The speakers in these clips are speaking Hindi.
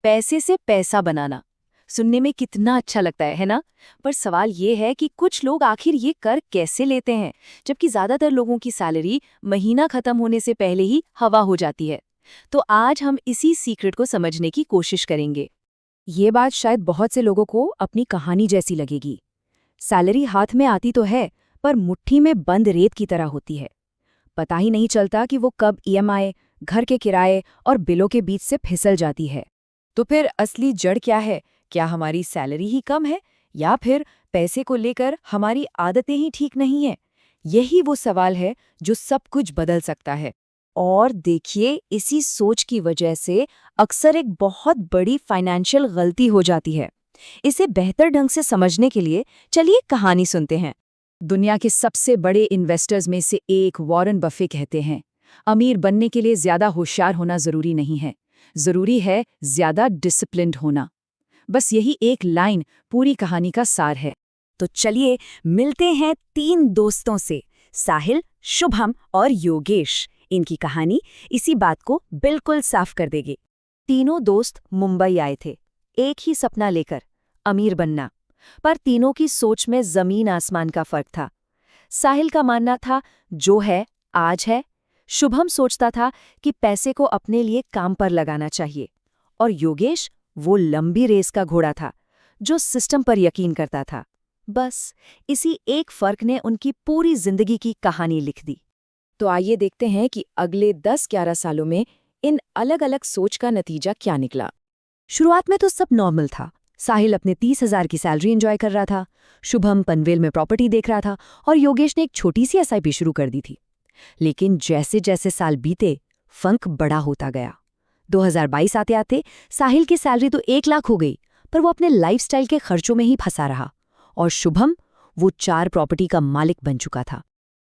पैसे से पैसा बनाना सुनने में कितना अच्छा लगता है ना? पर सवाल ये है कि कुछ लोग आखिर ये कर कैसे लेते हैं, जबकि ज्यादातर लोगों की सैलरी महीना खत्म होने से पहले ही हवा हो जाती है। तो आज हम इसी सीक्रेट को समझने की कोशिश करेंगे। ये बात शायद बहुत से लोगों को अपनी कहानी जैसी लगेगी। सैलरी हाथ में आती तो है, पर मुट्ठी में बंद रेत की तरह होती है। पता ही नहीं चलता कि वो कब ईएमआई, घर के किराए और बिलों के बीच से फिसल जाती है। तो फिर असली जड़ क्या है? क्या हमारी सैलरी ही कम है, या फिर पैसे को लेकर हमारी आदतें ही ठीक नहीं हैं? यही वो सवाल है जो सब कुछ बदल सकता है। और देखिए, इसी सोच की वजह से अक्सर एक बहुत बड़ी फाइनेंशियल गलती हो जाती है। इसे बेहतर ढंग से समझने के लिए चलिए कहानी सुनते हैं। दुनिया के सबसे बड़े इन्वेस्टर्स में से एक वॉरेन बफे कहते हैं, अमीर बनने के लिए ज्यादा होशियार होना जरूरी नहीं है, जरूरी है ज्यादा डिसिप्लिन्ड होना। बस यही एक लाइन पूरी कहानी का सार है। तो चलिए मिलते हैं 3 दोस्तों से, साहिल, शुभम और योगेश। इनकी कहानी इसी बात को बिल्कुल साफ कर देगी। तीनों दोस्त मुंबई आए थे, एक ही सपना लेकर, अमीर बनना। पर तीनों की सोच में जमीन आसमान का फर्क था। साहिल का मानना था जो है आज है। शुभम सोचता था कि पैसे को अपने लिए काम पर लगाना चाहिए। और योगेश वो लंबी रेस का घोड़ा था जो सिस्टम पर यकीन करता था। बस इसी एक फर्क ने उनकी पूरी जिंदगी की कहानी लिख दी। तो आइए देखते हैं कि अगले 10-11 सालों में इन अलग-अलग सोच का नतीजा क्या निकला। शुरुआत में तो सब नॉर्मल था। साहिल अपने 30,000 की सैलरी एंजॉय कर रहा था, शुभम पनवेल में प्रॉपर्टी देख रहा था और योगेश ने एक छोटी सी एसआईपी शुरू कर दी थी। लेकिन जैसे जैसे साल बीते, फंक बड़ा होता गया। 2022 आते आते साहिल की सैलरी तो 1 लाख हो गई, पर वो अपने लाइफस्टाइल के खर्चों में ही फंसा रहा। और शुभम वो 4 प्रॉपर्टी का मालिक बन चुका था।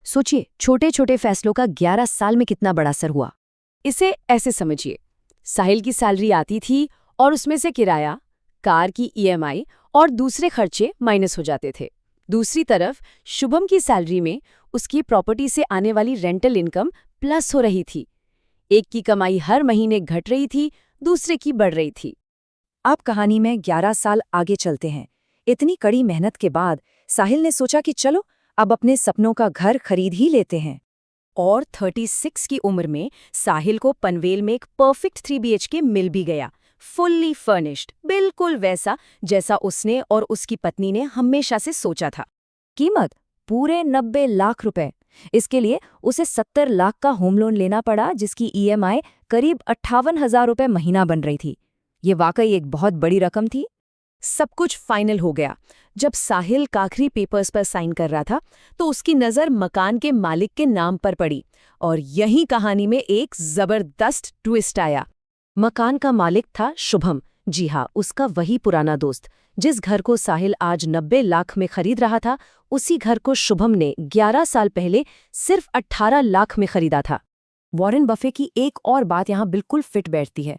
सोचिए, छोटे छोटे फैसलों का 11 साल में कितना बड़ा असर हुआ। इसे ऐसे समझिए, साहिल की सैलरी आती थी और उसमें से किराया, कार की ईएमआई और दूसरे खर्चे माइनस हो जाते थे। दूसरी तरफ शुभम की सैलरी में उसकी प्रॉपर्टी से आने वाली रेंटल इनकम प्लस हो रही थी। एक की कमाई हर महीने घट रही थी, दूसरे की बढ़ रही थी। अब कहानी में 11 साल आगे चलते हैं। इतनी कड़ी मेहनत के बाद साहिल ने सोचा कि चलो अब अपने सपनों का घर खरीद ही लेते हैं। और 36 की उम्र में साहिल को पनवेल में एक परफेक्ट 3 BHK मिल भी गया, फुल्ली फर्निश्ड, बिल्कुल वैसा जैसा उसने और उसकी पत्नी ने हमेशा से सोचा था। कीमत पूरे 90 लाख रुपए। इसके लिए उसे 70 लाख का होम लोन लेना पड़ा, जिसकी ईएमआई करीब 58,000 रुपए महीना बन रही थी। ये वाकई एक बहुत बड़ी रकम थी। सब कुछ फाइनल हो गया। जब साहिल आखिरी पेपर्स पर साइन कर रहा था तो उसकी नज़र मकान के मालिक के नाम पर पड़ी, और यही कहानी में एक जबरदस्त ट्विस्ट आया। मकान का मालिक था शुभम। जी हाँ, उसका वही पुराना दोस्त। जिस घर को साहिल आज 90 लाख में खरीद रहा था, उसी घर को शुभम ने 11 साल पहले सिर्फ 18 लाख में खरीदा था। वॉरेन बफे की एक और बात यहाँ बिल्कुल फिट बैठती है।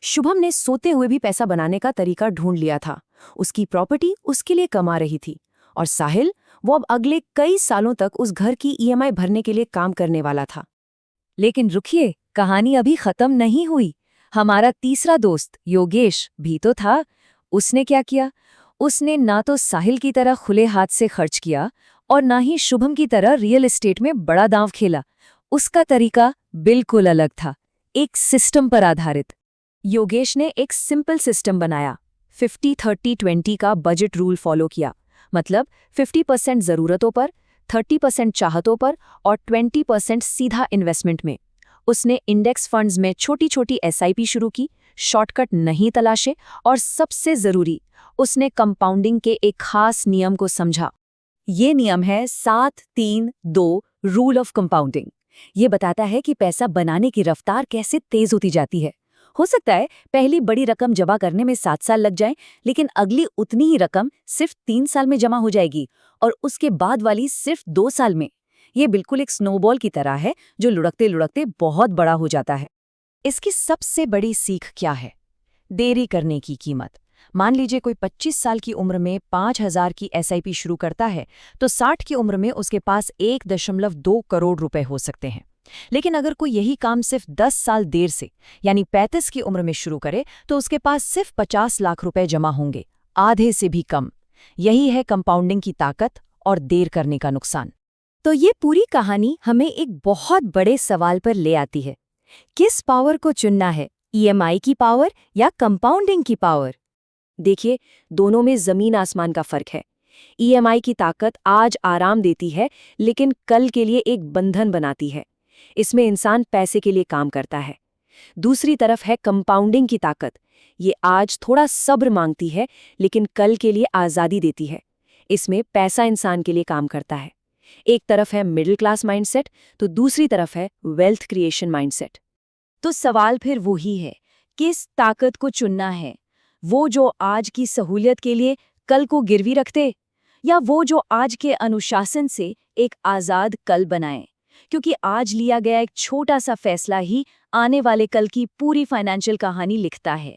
शुभम ने सोते हुए भी पैसा बनाने का तरीका ढूंढ लिया था। उसकी प्रॉपर्टी उसके लिए कमा रही थी, और साहिल वो अब अगले कई सालों तक उस घर की ईएमआई भरने के लिए काम करने वाला था। लेकिन रुकिए, कहानी अभी खत्म नहीं हुई। हमारा तीसरा दोस्त योगेश भी तो था। उसने क्या किया? उसने ना तो साहिल की तरह खुले हाथ से खर्च किया और ना ही शुभम की तरह रियल एस्टेट में बड़ा दांव खेला। उसका तरीका बिल्कुल अलग था, एक सिस्टम पर आधारित। योगेश ने एक सिंपल सिस्टम बनाया, 50-30-20 का बजट रूल फॉलो किया। मतलब 50% ज़रूरतों पर, 30% चाहतों पर और 20% सीधा इन्वेस्टमेंट में। उसने इंडेक्स फंड्स में छोटी छोटी एसआईपी शुरू की, शॉर्टकट नहीं तलाशे, और सबसे ज़रूरी, उसने कंपाउंडिंग के एक खास नियम को समझा। ये नियम है 7-3-2 रूल ऑफ कंपाउंडिंग। ये बताता है कि पैसा बनाने की रफ्तार कैसे तेज होती जाती है। हो सकता है पहली बड़ी रकम जमा करने में 7 साल लग जाए, लेकिन अगली उतनी ही रकम सिर्फ 3 साल में जमा हो जाएगी और उसके बाद वाली सिर्फ 2 साल में। ये बिल्कुल एक स्नोबॉल की तरह है जो लुढ़कते लुढ़कते बहुत बड़ा हो जाता है। इसकी सबसे बड़ी सीख क्या है? देरी करने की कीमत। मान लीजिए कोई 25 साल की उम्र में 5,000 की एसआईपी शुरू करता है, तो 60 की उम्र में उसके पास 1.2 करोड़ रुपए हो सकते हैं। लेकिन अगर कोई यही काम सिर्फ 10 साल देर से यानी 35 की उम्र में शुरू करे तो उसके पास सिर्फ 50 लाख रुपए जमा होंगे, आधे से भी कम। यही है कंपाउंडिंग की ताकत और देर करने का नुकसान। तो ये पूरी कहानी हमें एक बहुत बड़े सवाल पर ले आती है। किस पावर को चुनना है, ईएमआई की पावर या कंपाउंडिंग की पावर? देखिए, दोनों में जमीन आसमान का फर्क है। ईएमआई की ताकत आज आराम देती है, लेकिन कल के लिए एक बंधन बनाती है। इसमें इंसान पैसे के लिए काम करता है। दूसरी तरफ है कंपाउंडिंग की ताकत। ये आज थोड़ा सब्र मांगती है, लेकिन कल के लिए आज़ादी देती है। इसमें पैसा इंसान के लिए काम करता है। एक तरफ है मिडिल क्लास माइंडसेट, तो दूसरी तरफ है वेल्थ क्रिएशन माइंडसेट। तो सवाल फिर वही है, किस ताकत को चुनना है? वो जो आज की सहूलियत के लिए कल को गिरवी रखते, या वो जो आज के अनुशासन से एक आज़ाद कल बनाए? क्योंकि आज लिया गया एक छोटा सा फैसला ही आने वाले कल की पूरी फाइनेंशियल कहानी लिखता है।